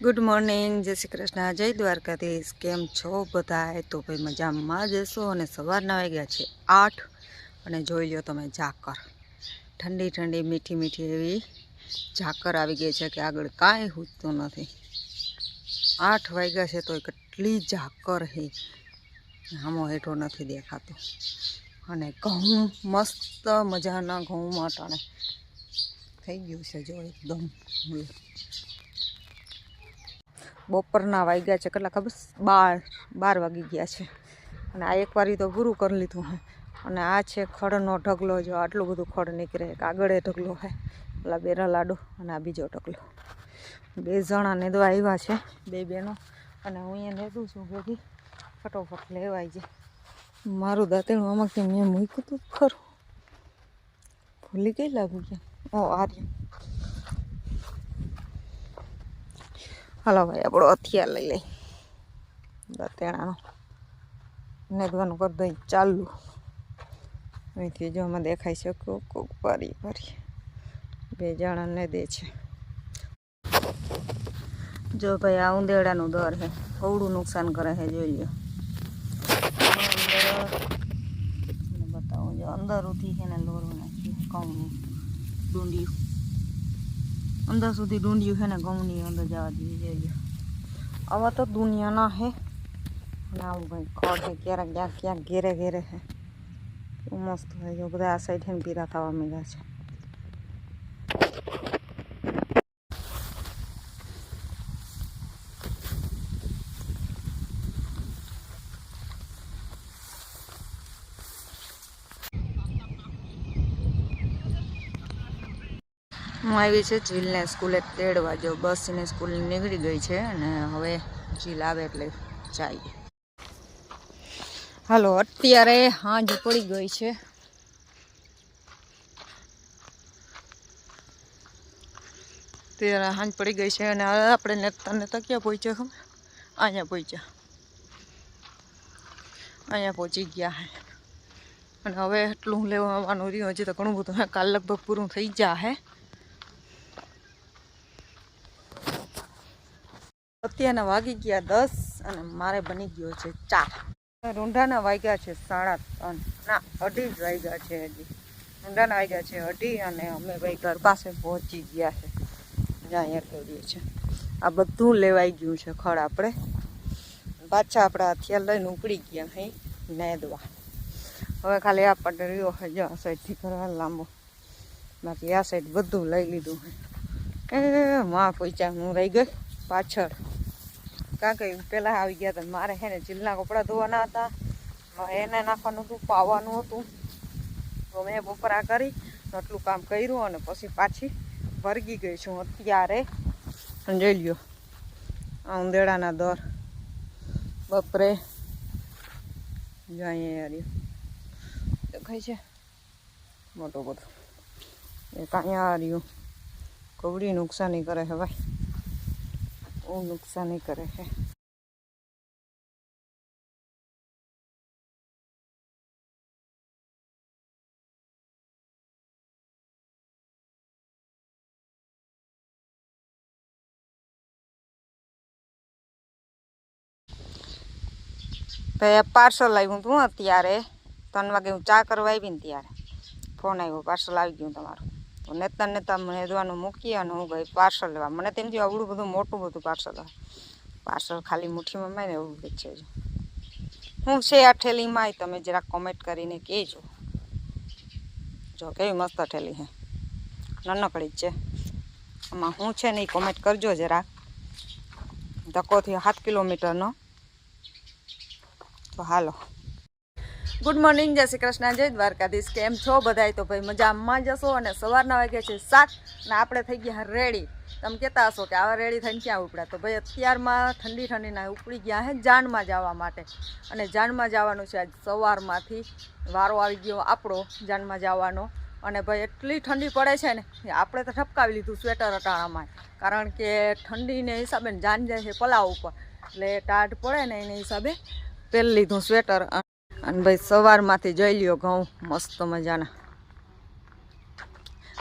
Good morning, जय श्री कृष्ण, जय द्वारकाधीश। केम छो बधाए? तो भाई मजामां ज हशो अने सवाરના वाग्या छे 8 અને જોઈ લો તમે ઝાકર, ઠંડી ઠંડી મીઠી મીઠી એવી ઝાકર આવી ગઈ છે કે આગળ કાંઈ હૂજતું નથી। 8 વાગ્યા છે તો કેટલી ઝાકર હે, આમો હેઠો નથી દેખાતો। અને ઘઉં મસ્ત મજાના ઘઉં માટાણે થઈ ગયું છે જો એકદમ। બપોરના વાગ્યા છે કેટલા ખબર? 12 વાગી ગયા છે। અને આ એકવારી તો પૂરું કરી લીધું હે। અને આ છે ખડનો ઢગલો, જો આટલું બધું ખડ નીકળે। એક આગળ એ ઢગલો છે, પેલા બેરા લાડુ, અને આ બીજો ઢગલો। 2 જણા નેદવા આવ્યા છે, 2 બહેનો, અને હું અહીંયા નેદું છું ભેગી, ફટોફટ લેવાઈ જાય। મારું દાંતેણું આમાં કે મેં મૂક્યું હતું ખરું, ભૂલી ગઈ લાગુ કે ઓ આર્ય। હાલો ભાઈ, આપણો હથિયાર લઈ લઈ, દાંતેણાનો નેદવાનું કરી દઈ ચાલુ। અહીંથી જો આમાં દેખાય છે કોક પારી પારી 2 જણા નેદે છે। જો ભાઈ આ ઉંદેડાનું દર છે, થોડું નુકસાન કરે છે, જોઈ લો। બતાવું જો અંદર ઉઠી છે ને લોરું નાખ્યું ઘઉંની ડુંડિયું, અંદર સુધી ડુંડિયું છે ને ઘઉંની અંદર જવા દીધી, જોઈ લો। આવા તો દુનિયાના હે। અને આવું ભાઈ ખડ છે, ક્યાંક ક્યાંક ઘેરે ઘેરે છે, મસ્ત હોય જો। બધા આ સાઈડ છે પીરા થવા માંડ્યા છે। હું આવી છે જીલને સ્કૂલે તેડવા, જો બસ એને સ્કૂલ નીકળી ગઈ છે અને હવે જીલ આવે એટલે જઈએ। હાલો, અત્યારે હાંજ પડી ગઈ છે, ત્યારે હાંજ પડી ગઈ છે। અને આપણે નેતા ક્યાં પહોંચ્યા ખબર? અહીંયા પહોંચ્યા, અહીંયા પહોંચી ગયા હે। અને હવે એટલું લેવાનું રહ્યું, હજી તો ઘણું બધું હે, કાલ લગભગ પૂરું થઈ જાય। અત્યારના વાગી ગયા 10 અને મારે બની ગયો છે 4। રૂંઢાના વાગ્યા છે 3:30, ના 2:30 જ વાગ્યા છે હજી। રૂંઢાના વાગ્યા છે 2:30 અને અમે ભાઈ ઘર પાસે પહોંચી ગયા છે, જ્યાં અહીંયા તોડીએ છે। આ બધું લેવાઈ ગયું છે ખડ, આપણે પાછા આપણા હથિયાર લઈને ઉપડી ગયા અહીં નેદવા। હવે ખાલી આ પટ રહ્યો છે, જો આ સાઈડથી કરવા લાંબો, બાકી આ સાઈડ બધું લઈ લીધું છે। એ માં પહોંચ્યા, હું રહી ગઈ પાછળ, કારણ કે પહેલાં આવી ગયા હતા। મારે છે ને જીલના કપડાં ધોવાના હતા, એને નાખવાનું હતું, પાવાનું હતું, તો મેં બપોરા કરી આટલું કામ કર્યું અને પછી પાછી વર્ગી ગઈ છું અત્યારે। જોઈ લ્યો આ ઉંદેડાના દર, બપરે જો અહીંયા રહ્યો દેખાય છે મોટો બધો, એક અહીંયા રહ્યું। કવડી નુકસાની કરે છે ભાઈ, બહુ નુકસાની કરે છે। ભાઈ આ પાર્સલ આવ્યું હતું અત્યારે 3 વાગે, હું ચા કરવા આવી ને ત્યારે ફોન આવ્યો, પાર્સલ આવી ગયું તમારું। તો નેતા નેદવાનું મૂકી અને હું ગઈ પાર્સલ લેવા। મને તેમ થયું આવડું બધું મોટું બધું પાર્સલ આવે, પાર્સલ ખાલી મુઠ્ઠીમાં માય ને એવું જ છે। હું છે આ ઠેલીમાં, તમે જરાક કોમેન્ટ કરીને કહેજો। જો કેવી મસ્ત ઠેલી છે, નાનકડી જ છે, આમાં શું છે ને એ કોમેન્ટ કરજો જરાક। ધક્કોથી 7 કિલોમીટરનો। તો હાલો, ગુડ મોર્નિંગ, જય શ્રી કૃષ્ણ, જય દ્વારકાધીશ। કેમ છો બધાય? તો ભાઈ મજામાં જશો। અને સવારના વાગ્યા છે 7 અને આપણે થઈ ગયા રેડી। તમે કહેતા હશો કે આવા રેડી થઈને ક્યાં ઉપડ્યા? તો ભાઈ અત્યારમાં ઠંડી ઠંડીના ઉપડી ગયા હે જાનમાં જવા માટે। અને જાનમાં જવાનું છે આજ સવારમાંથી, વારો આવી ગયો આપણો જાનમાં જવાનો। અને ભાઈ એટલી ઠંડી પડે છે ને, આપણે તો ઠપકાવી લીધું સ્વેટર અટાણામાં, કારણ કે ઠંડીને હિસાબે જાન જાય છે પલાવ ઉપર, એટલે ટાઢ પડે ને એને હિસાબે પહેરી લીધું સ્વેટર। અને ભાઈ સવારમાંથી જોઈ લ્યો ઘઉં મસ્ત મજાના,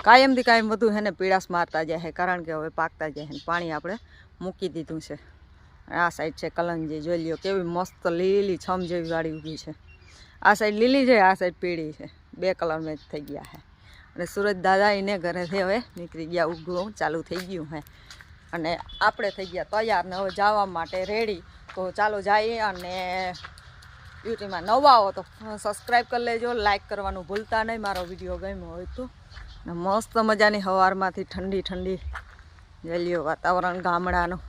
કાયમથી કાયમ બધું એને પીળાશ મારતા જાય છે, કારણ કે હવે પાકતા જાય છે. પાણી આપણે મૂકી દીધું છે. આ સાઈડ છે કલંજી, જોઈ લ્યો કેવી મસ્ત લીલી છમ જેવી વાડી ઊભી છે. આ સાઈડ લીલી છે, આ સાઈડ પીળી છે, 2 કલર મેચ થઈ ગયા છે. અને સુરજ દાદા એને ઘરેથી હવે નીકળી ગયા, ઉગવું ચાલુ થઈ ગયું છે. અને આપણે થઈ ગયા તૈયાર ને હવે જવા માટે રેડી. તો ચાલો જઈએ. અને યુટ્યુબમાં નવા હો તો સબસ્ક્રાઈબ કરી લેજો, લાઈક કરવાનું ભૂલતા નહીં મારો વિડીયો ગમ્યો હોય તો. ને મસ્ત મજાની સવારમાંથી ઠંડી ઠંડી જોઈ લ્યો વાતાવરણ ગામડાનું.